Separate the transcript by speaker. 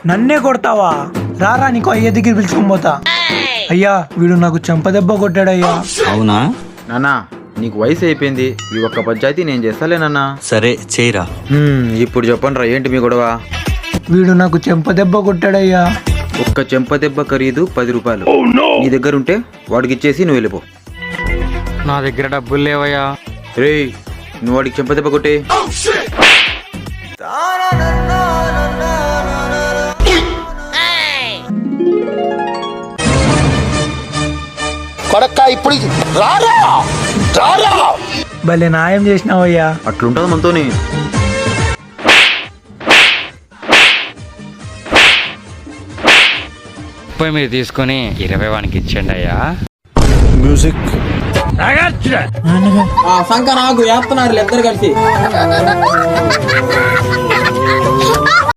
Speaker 1: నన్నే కొడతావా? రారా నీకు అయ్య దగ్గర పిలుచుకొని పోతా. అయ్యా వీడు నాకు చెంపదెబ్బ కొట్టాడయ్యా.
Speaker 2: అవునా
Speaker 3: నాన్నా నీకు వయసు అయిపోయింది, ఈ ఒక్క పంచాయతీ నేను చేస్తాలేనన్నా.
Speaker 2: సరే చేయరా.
Speaker 3: ఇప్పుడు చెప్పండి రా, ఏంటి మీ గొడవ?
Speaker 1: వీడు నాకు చెంపదెబ్బ కొట్టాడయ్యా.
Speaker 3: ఒక్క చెంప దెబ్బ ఖరీదు 10 రూపాయలు. నీ దగ్గర ఉంటే వాడికి ఇచ్చేసి నువ్వు వెళ్ళిపో.
Speaker 4: నా దగ్గర డబ్బులు లేవయ్యా.
Speaker 3: రేయ్ నువ్వు వాడికి చెంప దెబ్బ కొట్టే.
Speaker 1: భలే న్యాయం చేసినావయ్యా.
Speaker 3: అట్లుంటది మనతోని.
Speaker 4: పోయి మీరు తీసుకుని 20 వానికి ఇచ్చండి అయ్యా.
Speaker 5: సంక నాకు వేస్తున్నారు ఇద్దరు కలిసి.